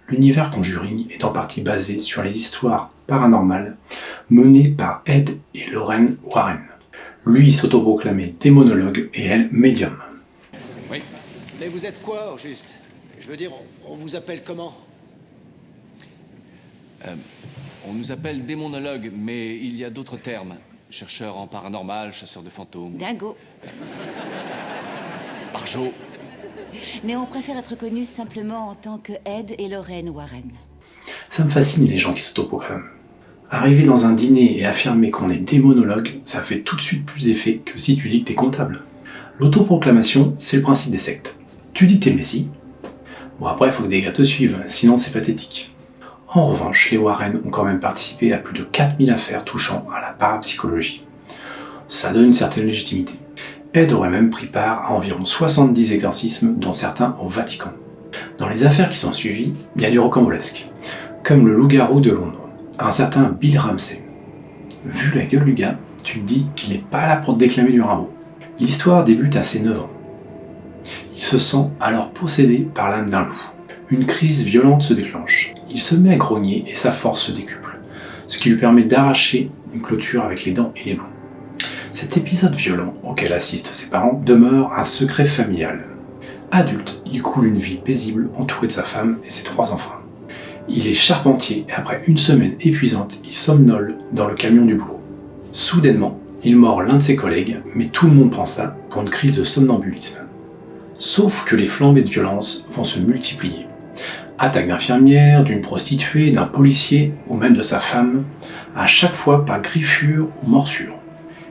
L'univers Conjuring est en partie basé sur les histoires paranormales menées par Ed et Lorraine Warren. Lui s'autoproclamait démonologue et elle médium. Oui. Mais vous êtes quoi, au juste? Je veux dire, on vous appelle comment? On nous appelle démonologue, mais il y a d'autres termes. Chercheur en paranormal, chasseur de fantômes. Dingo. Barjo. Mais on préfère être connu simplement en tant que Ed et Lorraine Warren. Ça me fascine les gens qui s'autoproclament. Arriver dans un dîner et affirmer qu'on est démonologue, ça fait tout de suite plus effet que si tu dis que t'es comptable. L'autoproclamation, c'est le principe des sectes. Tu dis que t'es Messie. Bon après, il faut que des gars te suivent, sinon c'est pathétique. En revanche, les Warren ont quand même participé à plus de 4000 affaires touchant à la parapsychologie. Ça donne une certaine légitimité. Ed aurait même pris part à environ 70 exorcismes, dont certains au Vatican. Dans les affaires qui sont suivies, il y a du rocambolesque, comme le loup-garou de Londres, un certain Bill Ramsey. Vu la gueule du gars, tu te dis qu'il n'est pas là pour te déclamer du Rimbaud. L'histoire débute à ses 9 ans. Il se sent alors possédé par l'âme d'un loup. Une crise violente se déclenche. Il se met à grogner et sa force se décuple, ce qui lui permet d'arracher une clôture avec les dents et les mains. Cet épisode violent auquel assistent ses parents demeure un secret familial. Adulte, il coule une vie paisible entouré de sa femme et ses 3 enfants. Il est charpentier et après une semaine épuisante, il somnole dans le camion du boulot. Soudainement, il mord l'un de ses collègues, mais tout le monde prend ça pour une crise de somnambulisme. Sauf que les flambées de violence vont se multiplier. Attaque d'infirmières, d'une prostituée, d'un policier ou même de sa femme, à chaque fois par griffure ou morsure.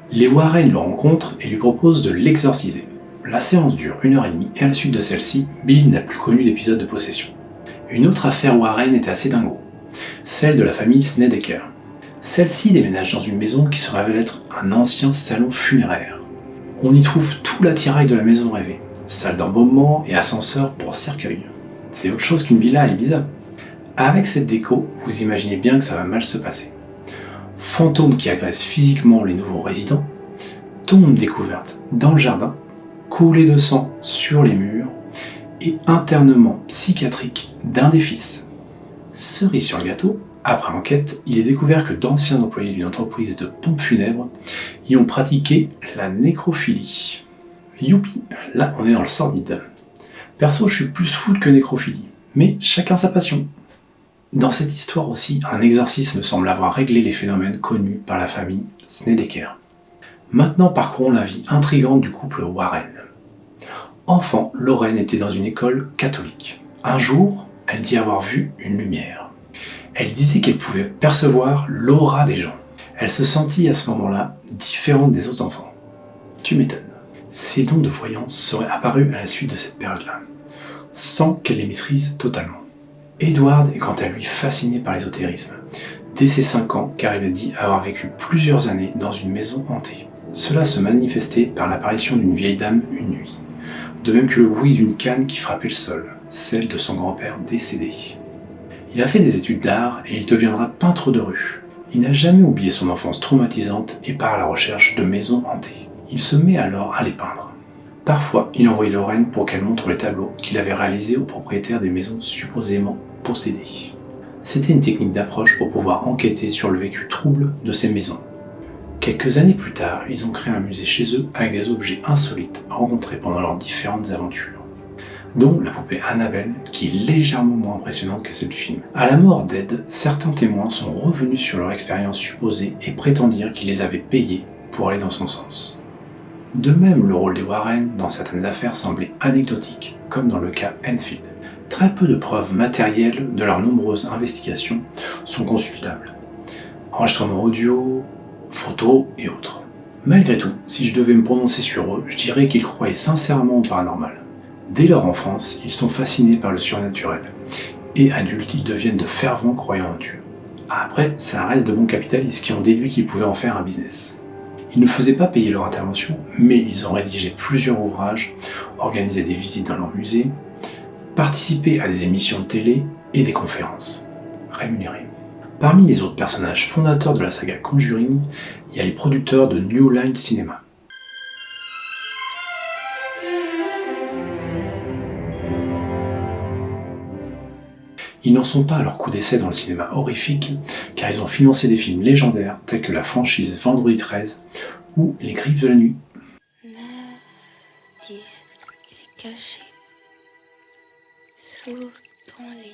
Les Warren le rencontrent et lui proposent de l'exorciser. La séance dure 1h30 et à la suite de celle-ci, Bill n'a plus connu d'épisode de possession. Une autre affaire Warren est assez dingo, celle de la famille Snedeker. Celle-ci déménage dans une maison qui se révèle être un ancien salon funéraire. On y trouve tout l'attirail de la maison rêvée, salle d'embaumement et ascenseur pour cercueil. C'est autre chose qu'une villa à Ibiza. Avec cette déco, vous imaginez bien que ça va mal se passer. Fantômes qui agressent physiquement les nouveaux résidents, tombes découvertes dans le jardin, coulées de sang sur les murs et internement psychiatrique d'un des fils. Cerise sur le gâteau, après enquête, il est découvert que d'anciens employés d'une entreprise de pompes funèbres y ont pratiqué la nécrophilie. Youpi, là on est dans le sordide. Perso, je suis plus foot que nécrophilie, mais chacun sa passion. Dans cette histoire aussi, un exorcisme semble avoir réglé les phénomènes connus par la famille Snedeker. Maintenant parcourons la vie intrigante du couple Warren. Enfant, Lorraine était dans une école catholique. Un jour, elle dit avoir vu une lumière. Elle disait qu'elle pouvait percevoir l'aura des gens. Elle se sentit à ce moment-là différente des autres enfants. Tu m'étonnes. Ses dons de voyance seraient apparus à la suite de cette période-là, sans qu'elle les maîtrise totalement. Edward est quant à lui fasciné par l'ésotérisme, dès ses 5 ans car il a dit avoir vécu plusieurs années dans une maison hantée. Cela se manifestait par l'apparition d'une vieille dame une nuit, de même que le bruit d'une canne qui frappait le sol, celle de son grand-père décédé. Il a fait des études d'art et il deviendra peintre de rue. Il n'a jamais oublié son enfance traumatisante et part à la recherche de maisons hantées. Il se met alors à les peindre. Parfois, il envoyait Lorraine pour qu'elle montre les tableaux qu'il avait réalisés aux propriétaires des maisons supposément possédées. C'était une technique d'approche pour pouvoir enquêter sur le vécu trouble de ces maisons. Quelques années plus tard, ils ont créé un musée chez eux avec des objets insolites rencontrés pendant leurs différentes aventures, dont la poupée Annabelle, qui est légèrement moins impressionnante que celle du film. À la mort d'Ed, certains témoins sont revenus sur leur expérience supposée et prétendirent qu'ils les avaient payés pour aller dans son sens. De même, le rôle des Warren dans certaines affaires semblait anecdotique, comme dans le cas Enfield. Très peu de preuves matérielles de leurs nombreuses investigations sont consultables. Enregistrements audio, photos et autres. Malgré tout, si je devais me prononcer sur eux, je dirais qu'ils croyaient sincèrement au paranormal. Dès leur enfance, ils sont fascinés par le surnaturel, et adultes, ils deviennent de fervents croyants en Dieu. Après, ça reste de bons capitalistes qui ont déduit qu'ils pouvaient en faire un business. Ils ne faisaient pas payer leur intervention, mais ils ont rédigé plusieurs ouvrages, organisé des visites dans leur musée, participé à des émissions de télé et des conférences, rémunérées. Parmi les autres personnages fondateurs de la saga Conjuring, il y a les producteurs de New Line Cinema. Ils n'en sont pas à leur coup d'essai dans le cinéma horrifique, car ils ont financé des films légendaires tels que la franchise Vendredi 13 ou Les Griffes de la Nuit. Nardis, il est caché sous ton lit.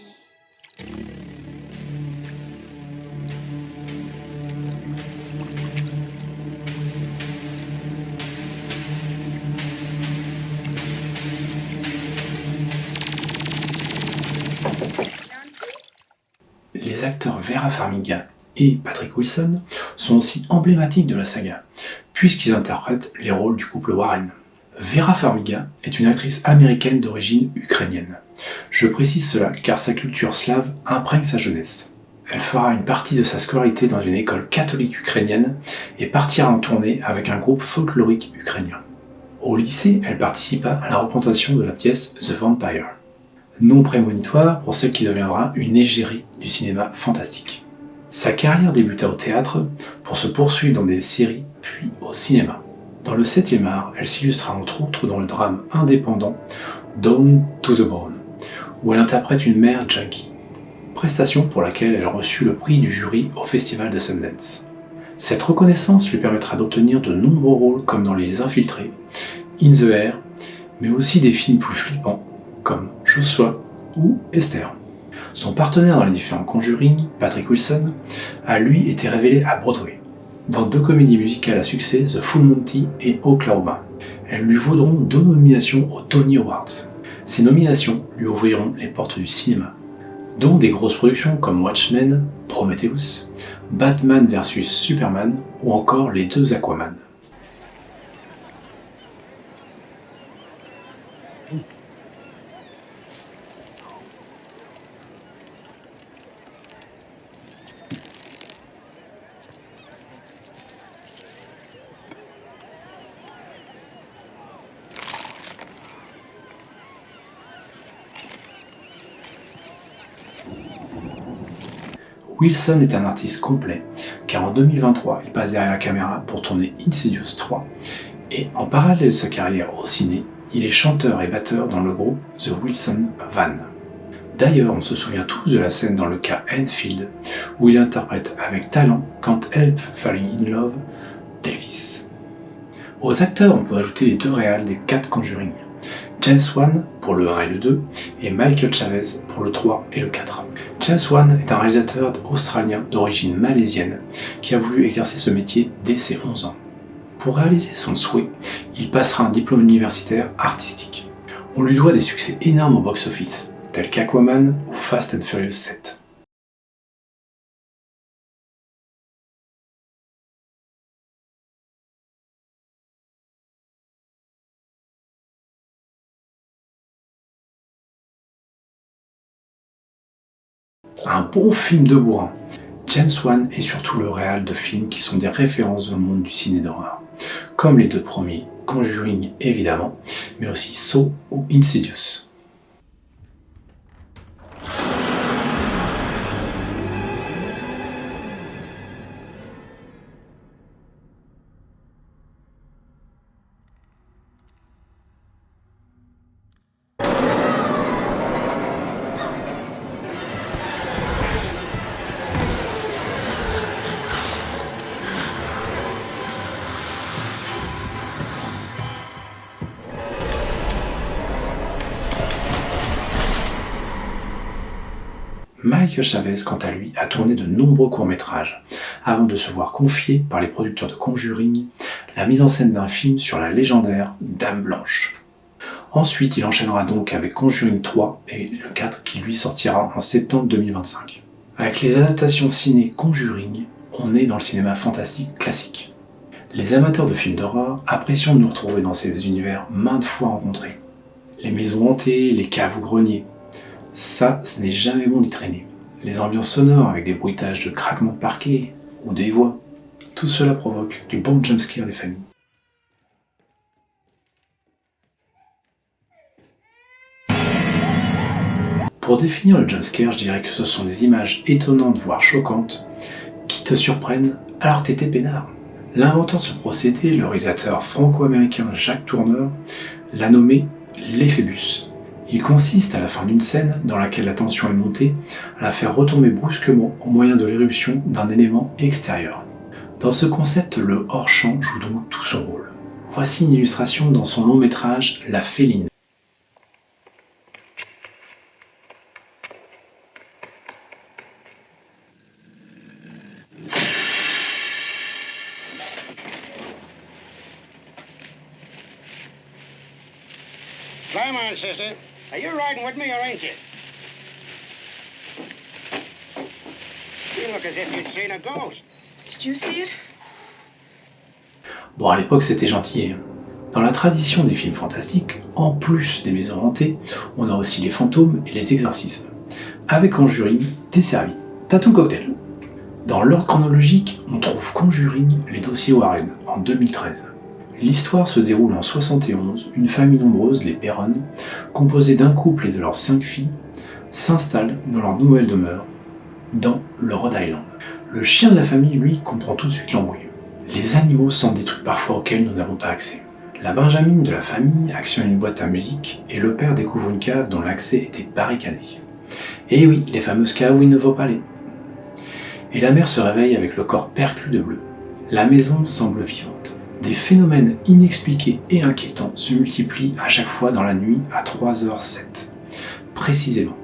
Les acteurs Vera Farmiga et Patrick Wilson sont aussi emblématiques de la saga, puisqu'ils interprètent les rôles du couple Warren. Vera Farmiga est une actrice américaine d'origine ukrainienne. Je précise cela car sa culture slave imprègne sa jeunesse. Elle fera une partie de sa scolarité dans une école catholique ukrainienne et partira en tournée avec un groupe folklorique ukrainien. Au lycée, elle participa à la représentation de la pièce The Vampire. Nom prémonitoire pour celle qui deviendra une égérie du cinéma fantastique. Sa carrière débuta au théâtre pour se poursuivre dans des séries puis au cinéma. Dans le 7e art, elle s'illustra entre autres dans le drame indépendant Down to the Bone, où elle interprète une mère junkie, prestation pour laquelle elle reçut le prix du jury au festival de Sundance. Cette reconnaissance lui permettra d'obtenir de nombreux rôles comme dans Les Infiltrés, In the Air, mais aussi des films plus flippants comme Joshua ou Esther. Son partenaire dans les différents Conjuring, Patrick Wilson, a lui été révélé à Broadway, dans 2 comédies musicales à succès, The Full Monty et Oklahoma. Elles lui vaudront 2 nominations aux Tony Awards. Ces nominations lui ouvriront les portes du cinéma, dont des grosses productions comme Watchmen, Prometheus, Batman vs Superman ou encore les 2 Aquaman. Wilson est un artiste complet, car en 2023, il passe derrière la caméra pour tourner Insidious 3, et en parallèle de sa carrière au ciné, il est chanteur et batteur dans le groupe The Wilson Van. D'ailleurs, on se souvient tous de la scène dans le cas Enfield, où il interprète avec talent Can't Help Falling in Love d'Elvis. Aux acteurs, on peut ajouter les 2 réals des 4 Conjuring, James Wan pour le 1 et le 2, et Michael Chavez pour le 3 et le 4. James Wan est un réalisateur australien d'origine malaisienne qui a voulu exercer ce métier dès ses 11 ans. Pour réaliser son souhait, il passera un diplôme universitaire artistique. On lui doit des succès énormes au box-office, tels qu'Aquaman ou Fast and Furious 7. Un bon film de bourrin. James Wan est surtout le réal de films qui sont des références dans le monde du ciné d'horreur, comme les 2 premiers, Conjuring évidemment, mais aussi Saw ou Insidious. Michael Chavez, quant à lui, a tourné de nombreux courts-métrages, avant de se voir confier par les producteurs de Conjuring la mise en scène d'un film sur la légendaire Dame Blanche. Ensuite, il enchaînera donc avec Conjuring 3 et le 4 qui lui sortira en septembre 2025. Avec les adaptations ciné Conjuring, on est dans le cinéma fantastique classique. Les amateurs de films d'horreur apprécient de nous retrouver dans ces univers maintes fois rencontrés. Les maisons hantées, les caves ou greniers. Ça, ce n'est jamais bon d'y traîner. Les ambiances sonores avec des bruitages de craquements de parquet ou des voix, tout cela provoque du bon jumpscare des familles. Pour définir le jumpscare, je dirais que ce sont des images étonnantes voire choquantes qui te surprennent alors que t'étais peinard. L'inventeur de ce procédé, le réalisateur franco-américain Jacques Tourneur, l'a nommé l'effet bus. Il consiste, à la fin d'une scène, dans laquelle la tension est montée, à la faire retomber brusquement au moyen de l'éruption d'un élément extérieur. Dans ce concept, le hors-champ joue donc tout son rôle. Voici une illustration dans son long métrage La Féline. Come on, sister. Are you riding with me or ain't you? You look as if you'd seen a ghost. Did you see it? Bon, à l'époque, c'était gentil. Dans la tradition des films fantastiques, en plus des maisons hantées, on a aussi les fantômes et les exorcismes. Avec Conjuring, t'es servi. T'as tout cocktail. Dans l'ordre chronologique, on trouve Conjuring, les dossiers Warren, en 2013. L'histoire se déroule en 71, une famille nombreuse, les Perron, composée d'un couple et de leurs 5 filles, s'installe dans leur nouvelle demeure, dans le Rhode Island. Le chien de la famille, lui, comprend tout de suite l'embrouille. Les animaux sentent des trucs parfois auxquels nous n'avons pas accès. La Benjamine de la famille actionne une boîte à musique et le père découvre une cave dont l'accès était barricadé. Et oui, les fameuses caves où il ne faut pas aller. Et la mère se réveille avec le corps perclus de bleu. La maison semble vivante. Des phénomènes inexpliqués et inquiétants se multiplient à chaque fois dans la nuit à 3h07. Précisément,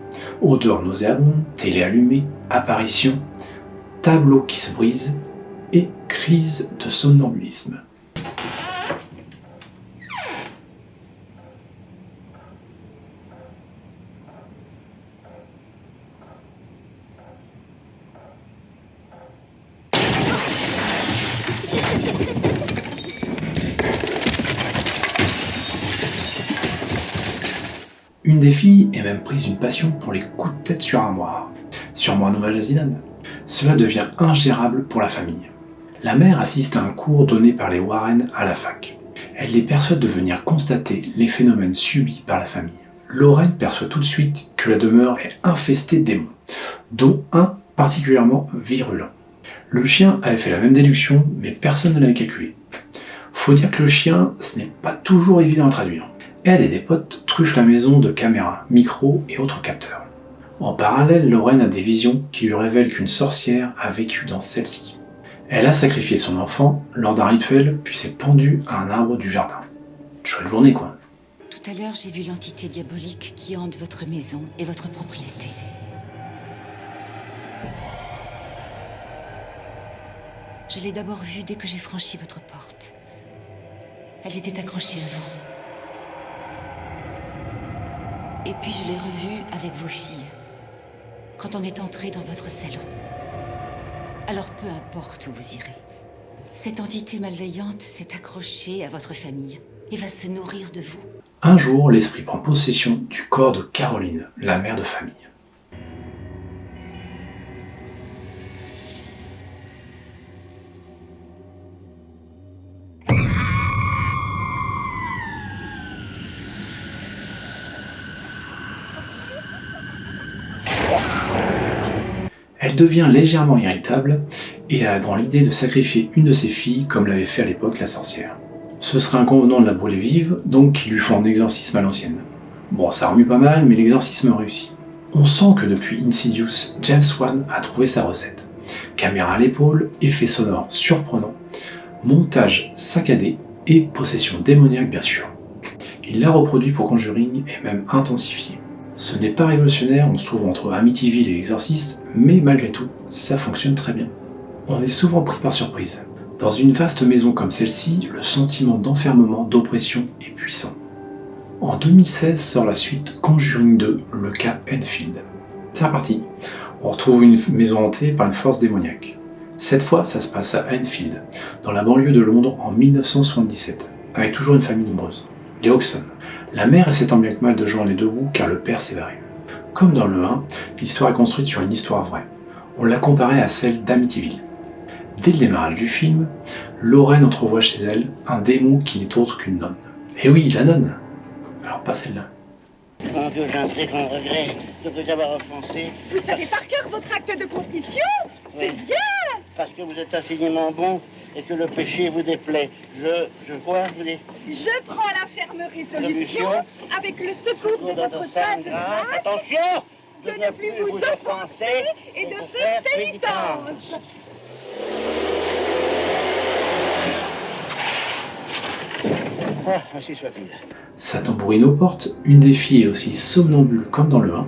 odeurs nauséabondes, télé allumée, apparitions, tableaux qui se brisent et crise de somnambulisme. Une des filles est même prise d'une passion pour les coups de tête sur armoire. Sûrement un hommage à Zidane. Cela devient ingérable pour la famille. La mère assiste à un cours donné par les Warren à la fac. Elle les persuade de venir constater les phénomènes subis par la famille. Lorraine perçoit tout de suite que la demeure est infestée de démons, dont un particulièrement virulent. Le chien avait fait la même déduction, mais personne ne l'avait calculé. Faut dire que le chien, ce n'est pas toujours évident à traduire. Elle et des potes truffent la maison de caméras, micros et autres capteurs. En parallèle, Lorraine a des visions qui lui révèlent qu'une sorcière a vécu dans celle-ci. Elle a sacrifié son enfant lors d'un rituel, puis s'est pendue à un arbre du jardin. Chouette journée, quoi. Tout à l'heure, j'ai vu l'entité diabolique qui hante votre maison et votre propriété. Je l'ai d'abord vue dès que j'ai franchi votre porte. Elle était accrochée à vous. Et puis je l'ai revue avec vos filles, quand on est entré dans votre salon. Alors peu importe où vous irez, cette entité malveillante s'est accrochée à votre famille et va se nourrir de vous. Un jour, l'esprit prend possession du corps de Caroline, la mère de famille. Elle devient légèrement irritable et a dans l'idée de sacrifier une de ses filles comme l'avait fait à l'époque la sorcière. Ce serait inconvenant de la brûler vive, donc ils lui font un exorcisme à l'ancienne. Bon, ça remue pas mal, mais l'exorcisme réussit. On sent que depuis Insidious, James Wan a trouvé sa recette. Caméra à l'épaule, effets sonores surprenants, montage saccadé et possession démoniaque bien sûr. Il l'a reproduit pour Conjuring et même intensifié. Ce n'est pas révolutionnaire, on se trouve entre Amityville et l'Exorciste, mais malgré tout, ça fonctionne très bien. On est souvent pris par surprise. Dans une vaste maison comme celle-ci, le sentiment d'enfermement, d'oppression est puissant. En 2016 sort la suite Conjuring 2, le cas Enfield. C'est reparti. On retrouve une maison hantée par une force démoniaque. Cette fois, ça se passe à Enfield, dans la banlieue de Londres en 1977, avec toujours une famille nombreuse, les Hodgson. La mère essaie tant bien que mal de joindre les deux bouts car le père s'est barré. Comme dans le 1, l'histoire est construite sur une histoire vraie. On l'a comparée à celle d'Amityville. Dès le démarrage du film, Lorraine entrevoit chez elle un démon qui n'est autre qu'une nonne. Et oui, la nonne. Alors pas celle-là. Mon Dieu, j'ai un très grand regret de vous avoir offensé. Vous savez par cœur votre acte de contrition? C'est Oui. bien! Parce que vous êtes infiniment bon et que le péché vous déplaît. Je crois, vous dites. Je prends la ferme résolution, avec le secours de votre sainte grâce, Attention de ne plus vous offenser et de faire pénitence. Ah, ainsi soit-il. Ça tambourine aux portes, une des filles est aussi somnambule comme dans le 1,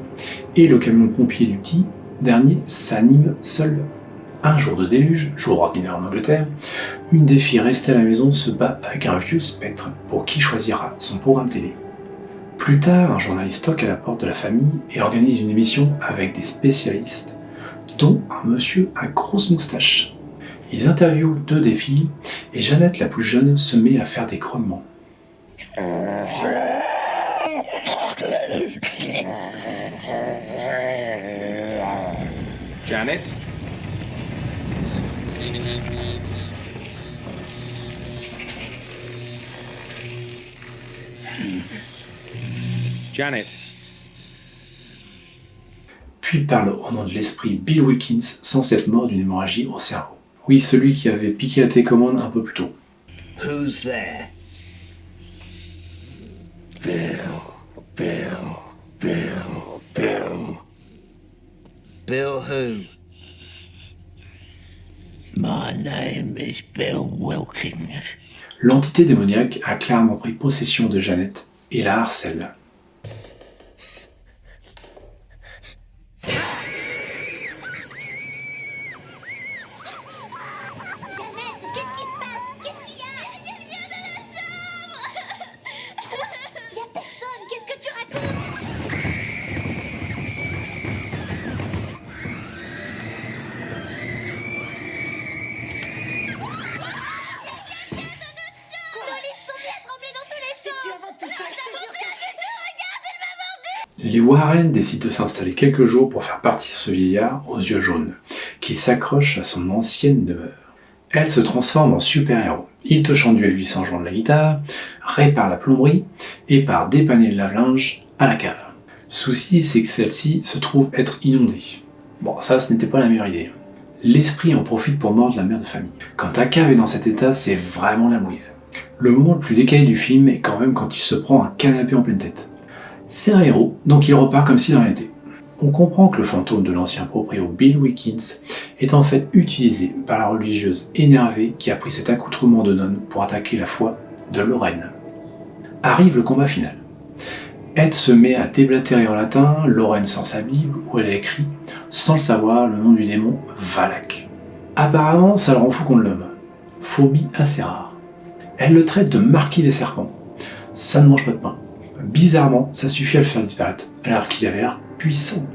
et le camion de pompiers du petit dernier s'anime seul. Un jour de déluge, jour ordinaire en Angleterre, une des filles restée à la maison se bat avec un vieux spectre pour qui choisira son programme télé. Plus tard, un journaliste toque à la porte de la famille et organise une émission avec des spécialistes, dont un monsieur à grosse moustache. Ils interviewent 2 des filles, et Jeannette, la plus jeune, se met à faire des grognements. Janet? Janet. Puis parle au nom de l'esprit Bill Wilkins, censé être mort d'une hémorragie au cerveau. Oui, celui qui avait piqué la télécommande un peu plus tôt. Who's there? Bill. Bill who? My name is Bill Wilkins. L'entité démoniaque a clairement pris possession de Jeannette et la harcèle. Les Warren décident de s'installer quelques jours pour faire partir ce vieillard aux yeux jaunes, qui s'accroche à son ancienne demeure. Elle se transforme en super-héros. Il te chante du Elvis en jouant de la guitare, répare la plomberie et part dépanner le lave-linge à la cave. Souci, c'est que celle-ci se trouve être inondée. Bon, ça, ce n'était pas la meilleure idée. L'esprit en profite pour mordre la mère de famille. Quand ta cave est dans cet état, c'est vraiment la mouise. Le moment le plus décalé du film est quand même quand il se prend un canapé en pleine tête. C'est un héros, donc il repart comme si de rien n'était. On comprend que le fantôme de l'ancien proprio Bill Wilkins est en fait utilisé par la religieuse énervée qui a pris cet accoutrement de nonne pour attaquer la foi de Lorraine. Arrive le combat final. Ed se met à déblatérer en latin, Lorraine sort sa Bible où elle a écrit, sans le savoir, le nom du démon Valak. Apparemment, ça le rend fou contre l'homme. Phobie assez rare. Elle le traite de marquis des serpents. Ça ne mange pas de pain. Bizarrement, ça suffit à le faire disparaître, alors qu'il avait l'air puissant.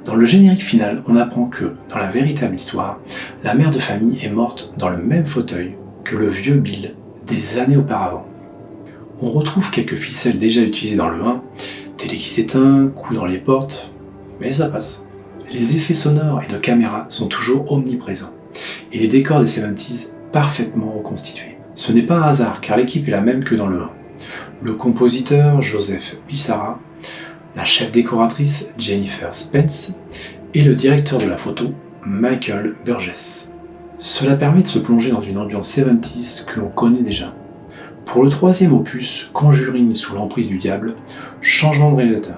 Dans le générique final, on apprend que, dans la véritable histoire, la mère de famille est morte dans le même fauteuil que le vieux Bill des années auparavant. On retrouve quelques ficelles déjà utilisées dans le 1, télé qui s'éteint, coups dans les portes, mais ça passe. Les effets sonores et de caméra sont toujours omniprésents, et les décors des 70s parfaitement reconstitués. Ce n'est pas un hasard, car l'équipe est la même que dans le 1. Le compositeur Joseph Pissarra, la chef décoratrice Jennifer Spence et le directeur de la photo Michael Burgess. Cela permet de se plonger dans une ambiance 70s que l'on connaît déjà. Pour le 3e opus, Conjuring sous l'emprise du diable, changement de réalisateur.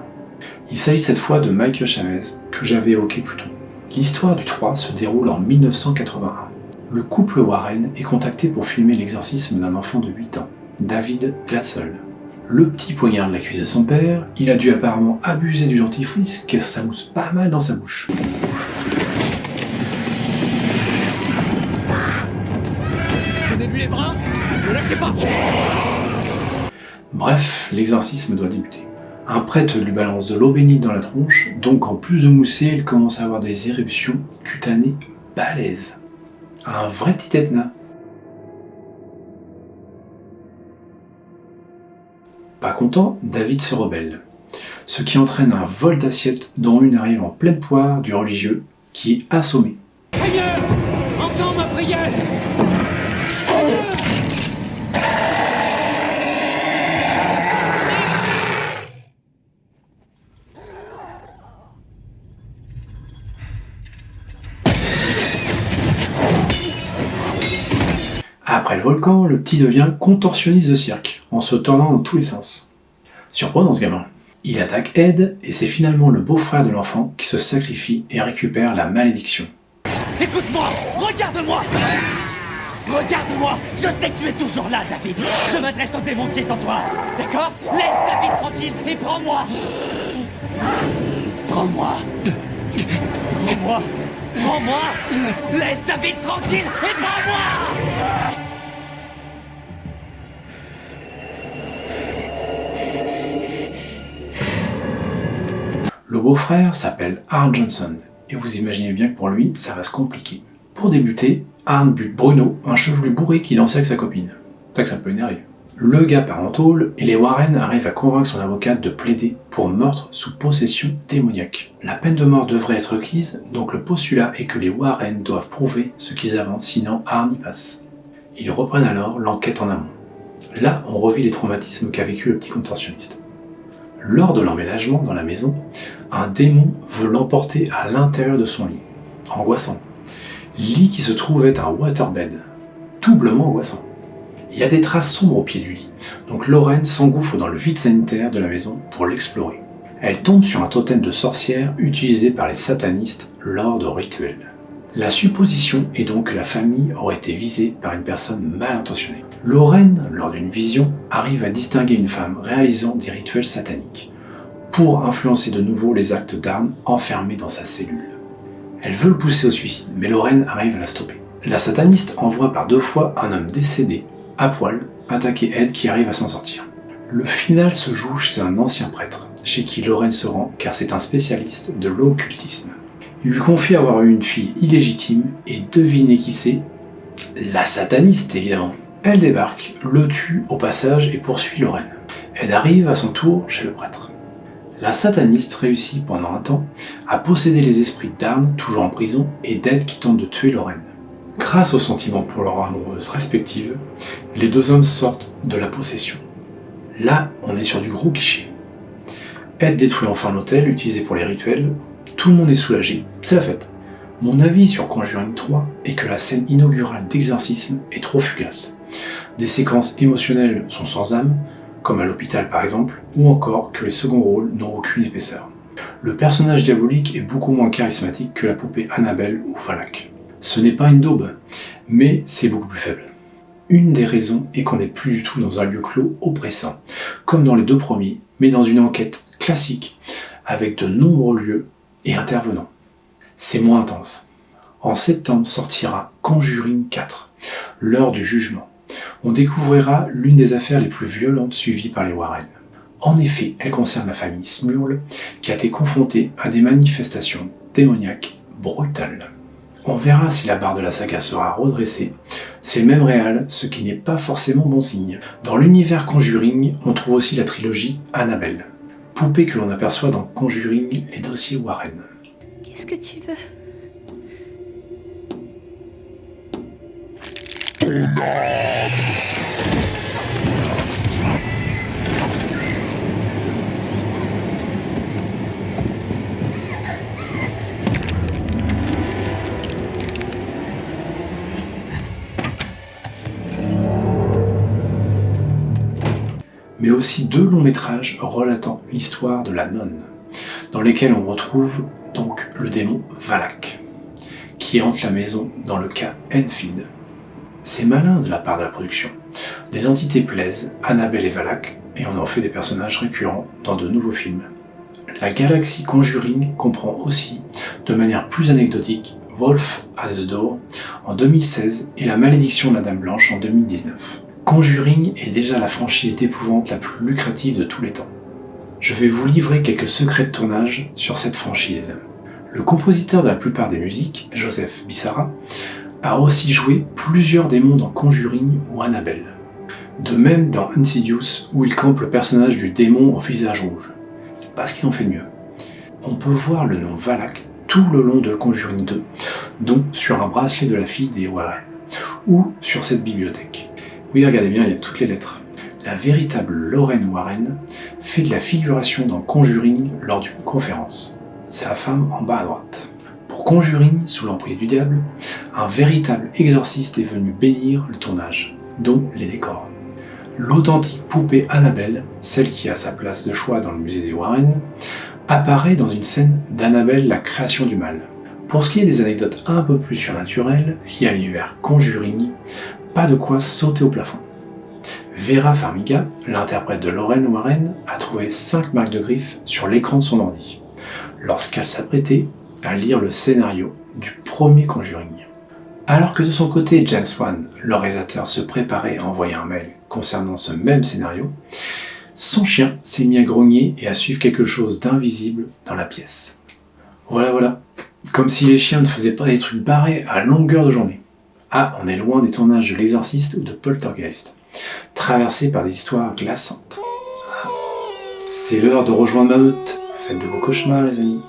Il s'agit cette fois de Michael Chavez, que j'avais évoqué plus tôt. L'histoire du 3 se déroule en 1981. Le couple Warren est contacté pour filmer l'exorcisme d'un enfant de 8 ans, David Glatzel. Le petit poignarde la cuisse de son père, il a dû apparemment abuser du dentifrice car ça mousse pas mal dans sa bouche. Donnez-lui les bras, ne lâchez pas. Bref, l'exorcisme doit débuter. Un prêtre lui balance de l'eau bénite dans la tronche, donc en plus de mousser, il commence à avoir des éruptions cutanées balèzes. Un vrai petit Etna. Pas content, David se rebelle, ce qui entraîne un vol d'assiettes dont une arrive en pleine poire du religieux qui est assommé. Seigneur, entends ma prière. Après le volcan, le petit devient contorsionniste de cirque, en se tordant dans tous les sens. Surprenant ce gamin. Il attaque Ed, et c'est finalement le beau-frère de l'enfant qui se sacrifie et récupère la malédiction. Écoute-moi, regarde-moi. Regarde-moi, je sais que tu es toujours là, David. Je m'adresse au démon qui est en toi, d'accord? Laisse David tranquille et prends-moi. Prends-moi. Prends-moi. Prends-moi. Laisse David tranquille et prends-moi. Le beau-frère s'appelle Arn Johnson, et vous imaginez bien que pour lui, ça va se compliquer. Pour débuter, Arn bute Bruno, un chevelu bourré qui dansait avec sa copine. C'est ça que ça peut énerver. Le gars part en tôle, et les Warren arrivent à convaincre son avocate de plaider pour meurtre sous possession démoniaque. La peine de mort devrait être requise, donc le postulat est que les Warren doivent prouver ce qu'ils avancent, sinon Arn y passe. Ils reprennent alors l'enquête en amont. Là, on revit les traumatismes qu'a vécu le petit contorsionniste. Lors de l'emménagement dans la maison, un démon veut l'emporter à l'intérieur de son lit. Angoissant. Lit qui se trouve être un waterbed. Doublement angoissant. Il y a des traces sombres au pied du lit, donc Lorraine s'engouffre dans le vide sanitaire de la maison pour l'explorer. Elle tombe sur un totem de sorcière utilisé par les satanistes lors de rituels. La supposition est donc que la famille aurait été visée par une personne mal intentionnée. Lorraine, lors d'une vision, arrive à distinguer une femme réalisant des rituels sataniques, pour influencer de nouveau les actes d'Arn enfermés dans sa cellule. Elle veut le pousser au suicide, mais Lorraine arrive à la stopper. La sataniste envoie par 2 fois un homme décédé, à poil, attaquer Ed qui arrive à s'en sortir. Le final se joue chez un ancien prêtre, chez qui Lorraine se rend car c'est un spécialiste de l'occultisme. Il lui confie avoir eu une fille illégitime et devinez qui c'est? La sataniste évidemment. Elle débarque, le tue au passage et poursuit Lorraine. Ed arrive à son tour chez le prêtre. La sataniste réussit pendant un temps à posséder les esprits d'Arn, toujours en prison, et d'Ed qui tente de tuer Lorraine. Grâce aux sentiments pour leurs amoureuses respectives, les 2 hommes sortent de la possession. Là, on est sur du gros cliché. Ed détruit enfin l'hôtel utilisé pour les rituels, tout le monde est soulagé, c'est la fête. Mon avis sur Conjuring 3 est que la scène inaugurale d'exorcisme est trop fugace. Des séquences émotionnelles sont sans âme, comme à l'hôpital par exemple, ou encore que les seconds rôles n'ont aucune épaisseur. Le personnage diabolique est beaucoup moins charismatique que la poupée Annabelle ou Valak. Ce n'est pas une daube, mais c'est beaucoup plus faible. Une des raisons est qu'on n'est plus du tout dans un lieu clos oppressant, comme dans les 2 premiers, mais dans une enquête classique, avec de nombreux lieux et intervenants. C'est moins intense. En septembre sortira Conjuring 4, l'heure du jugement. On découvrira l'une des affaires les plus violentes suivies par les Warren. En effet, elle concerne la famille Smurl, qui a été confrontée à des manifestations démoniaques brutales. On verra si la barre de la saga sera redressée. C'est le même réal, ce qui n'est pas forcément bon signe. Dans l'univers Conjuring, on trouve aussi la trilogie Annabelle, poupée que l'on aperçoit dans Conjuring, les dossiers Warren. Qu'est-ce que tu veux? Mais aussi 2 longs métrages relatant l'histoire de la nonne, dans lesquels on retrouve donc le démon Valak, qui hante la maison dans le cas Enfield. C'est malin de la part de la production. Des entités plaisent, Annabelle et Valak, et on en fait des personnages récurrents dans de nouveaux films. La galaxie Conjuring comprend aussi, de manière plus anecdotique, Wolf at the Door en 2016 et La malédiction de la Dame Blanche en 2019. Conjuring est déjà la franchise d'épouvante la plus lucrative de tous les temps. Je vais vous livrer quelques secrets de tournage sur cette franchise. Le compositeur de la plupart des musiques, Joseph Bissara, a aussi joué plusieurs démons dans Conjuring ou Annabelle. De même dans Insidious, où il campe le personnage du démon au visage rouge. C'est pas ce qu'ils ont fait de mieux. On peut voir le nom Valak tout le long de Conjuring 2, dont sur un bracelet de la fille des Warren, ou sur cette bibliothèque. Oui, regardez bien, il y a toutes les lettres. La véritable Lorraine Warren fait de la figuration dans Conjuring lors d'une conférence. C'est la femme en bas à droite. Pour Conjuring, sous l'emprise du diable, un véritable exorciste est venu bénir le tournage, dont les décors. L'authentique poupée Annabelle, celle qui a sa place de choix dans le musée des Warren, apparaît dans une scène d'Annabelle, la création du mal. Pour ce qui est des anecdotes un peu plus surnaturelles, liées à l'univers Conjuring, pas de quoi sauter au plafond. Vera Farmiga, l'interprète de Lorraine Warren, a trouvé 5 marques de griffes sur l'écran de son ordi, lorsqu'elle s'apprêtait à lire le scénario du premier Conjuring. Alors que de son côté, James Wan, le réalisateur, se préparait à envoyer un mail concernant ce même scénario, son chien s'est mis à grogner et à suivre quelque chose d'invisible dans la pièce. Voilà. Comme si les chiens ne faisaient pas des trucs barrés à longueur de journée. Ah, on est loin des tournages de L'Exorciste ou de Poltergeist, traversés par des histoires glaçantes. C'est l'heure de rejoindre ma meute. Faites de beaux cauchemars, les amis.